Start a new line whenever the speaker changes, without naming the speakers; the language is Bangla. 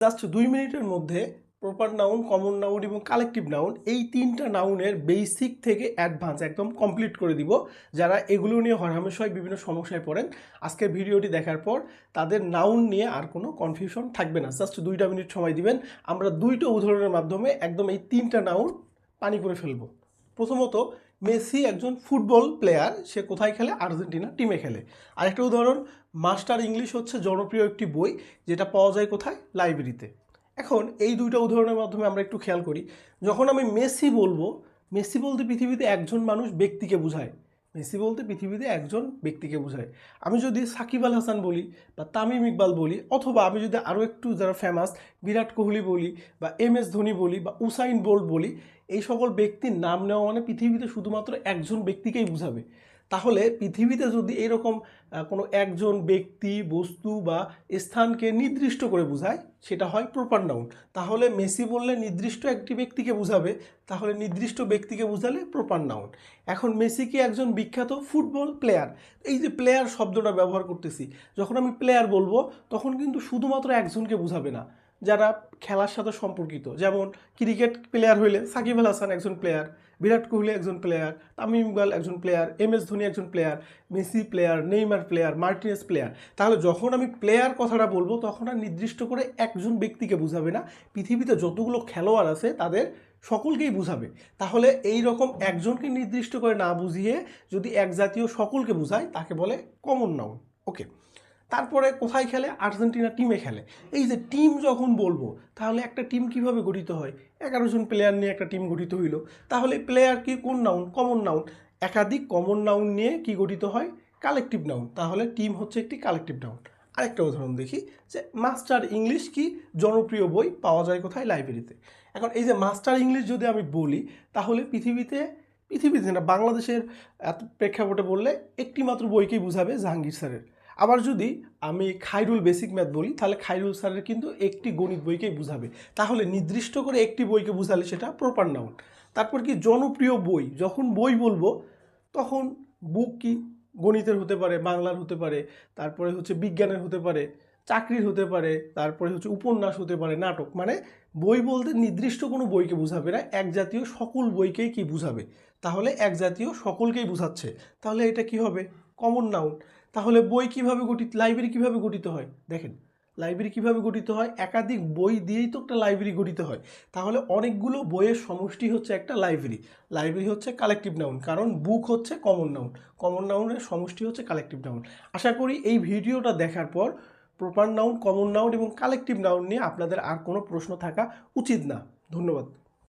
জাস্ট 2 মিনিটের মধ্যে প্রপার নাউন, কমন নাউন এবং কালেকটিভ নাউন এই তিনটা নাউনের বেসিক থেকে অ্যাডভান্স একদম কমপ্লিট করে দিব। যারা এগুলো নিয়ে হরহামেশাই বিভিন্ন সমস্যায় পড়েন, আজকের ভিডিওটি দেখার পর তাদের নাউন নিয়ে আর কোনো কনফিউশন থাকবে না। জাস্ট 2টা মিনিট সময় দিবেন, আমরা 2টা উদাহরণের মাধ্যমে একদম এই তিনটা নাউন পানি করে ফেলবো। প্রথমত, মেসি একজন ফুটবল প্লেয়ার, সে কোথায় খেলে? আর্জেন্টিনা টিমে খেলে। আরেকটা উদাহরণ, মাস্টার ইংলিশ হচ্ছে জনপ্রিয় একটি বই, যেটা পাওয়া যায় কোথায়? লাইব্রেরিতে। এখন এই দুইটা উদাহরণের মাধ্যমে আমরা একটু খেয়াল করি, যখন আমি মেসি বলবো, মেসি বলতে পৃথিবীতে একজন মানুষ ব্যক্তিকে বোঝায়। মেসি বলতে পৃথিবীতে একজন ব্যক্তিকে বোঝায়। আমি যদি সাকিব আল হাসান বলি বা তামিম ইকবাল বলি, অথবা আমি যদি আরও একটু যারা ফেমাস বিরাট কোহলি বলি বা MS ধোনি বলি বা উসাইন বোল্ট বলি, এই সকল ব্যক্তির নাম নেওয়া মানে পৃথিবীতে শুধুমাত্র একজন ব্যক্তিকেই বোঝাবে। তাহলে পৃথিবীতে যদি এরকম কোনো একজন ব্যক্তি, বস্তু বা স্থানকে নির্দিষ্ট করে বোঝায়, সেটা হয় প্রপার নাউন। তাহলে মেসি বললে নির্দিষ্ট একটি ব্যক্তিকে বোঝাবে, তাহলে নির্দিষ্ট ব্যক্তিকে বোঝালে প্রপার নাউন। এখন মেসি কি একজন বিখ্যাত ফুটবল প্লেয়ার? এই যে প্লেয়ার শব্দটা ব্যবহার করতেছি, যখন আমি প্লেয়ার বলবো তখন কিন্তু শুধুমাত্র একজনকে বোঝাবে না, যারা খেলার সাথে সম্পর্কিত। যেমন ক্রিকেট প্লেয়ার হইলে সাকিব আল হাসান একজন প্লেয়ার, বিরাট কোহলি একজন প্লেয়ার, তামিম ইকবাল একজন প্লেয়ার, MS ধোনি একজন player, Messi player, Neymar player, Martinez player. তাহলে যখন আমি প্লেয়ার কথাটা বলবো তখন আর নির্দিষ্ট করে একজন ব্যক্তিকে বোঝাবে না, পৃথিবীতে যতগুলো খেলোয়াড় আছে তাদের সকলকেই বোঝাবে। তাহলে এই রকম একজনকে নির্দিষ্ট করে না বুঝিয়ে যদি এক জাতীয় সকলকে বোঝায়, তাকে বলে কমন নাউন। ওকে, তারপরে কোথায় খেলে? আর্জেন্টিনা টিমে খেলে। এই যে টিম যখন বলবো, তাহলে একটা টিম কিভাবে গঠিত হয়? 11 জন প্লেয়ার নিয়ে একটা টিম গঠিত হইল। তাহলে প্লেয়ার কি? কোন নাউন? Common noun. একাধিক কমন নাউন নিয়ে কি গঠিত হয়? Collective noun. তাহলে টিম হচ্ছে একটি কালেকটিভ নাউন। আরেকটা উদাহরণ দেখি, যে মাস্টার ইংলিশ কি? জনপ্রিয় বই, পাওয়া যায় কোথায়? লাইব্রেরিতে। এখন এই যে মাস্টার ইংলিশ যদি আমি বলি, তাহলে পৃথিবীতে না, বাংলাদেশের এত প্রেক্ষাপটে বললে একটি মাত্র বইকেই বুঝাবে, জাহাঙ্গীর স্যারের। আবার যদি আমি খাইরুল বেসিক ম্যাথ বলি, তাহলে খাইরুল স্যারের কিন্তু একটি গণিত বইকেই বুঝাবে। তাহলে নির্দিষ্ট করে একটি বইকে বুঝালে সেটা প্রপার নাউন। তারপর কি? জনপ্রিয় বই, যখন বই বলবো তখন বুক কি? গণিতের হতে পারে, বাংলার হতে পারে, তারপরে হচ্ছে বিজ্ঞানের হতে পারে, চাকরির হতে পারে, তারপরে হচ্ছে উপন্যাস হতে পারে, নাটক। মানে বই বলতে নির্দিষ্ট কোনো বইকে বুঝাবে না, এক জাতীয় সকল বইকেই কি বুঝাবে। তাহলে এক জাতীয় সকলকেই বুঝাচ্ছে, তাহলে এটা কি হবে? Common noun. তাহলে বই কিভাবে গঠিত, লাইব্রেরি কিভাবে গঠিত হয়? দেখেন, লাইব্রেরি কিভাবে গঠিত হয়? একাধিক বই দিয়েই তো একটা লাইব্রেরি গঠিত হয়। তাহলে অনেকগুলো বইয়ের সমষ্টি হচ্ছে একটা লাইব্রেরি। লাইব্রেরি হচ্ছে কালেকটিভ নাউন, কারণ বুক হচ্ছে কমন নাউন, কমন নাউনের সমষ্টি হচ্ছে কালেকটিভ নাউন। আশা করি এই ভিডিওটা দেখার পর প্রপার নাউন, কমন নাউন এবং কালেকটিভ নাউন নিয়ে আপনাদের আর কোনো প্রশ্ন থাকা উচিত না। ধন্যবাদ।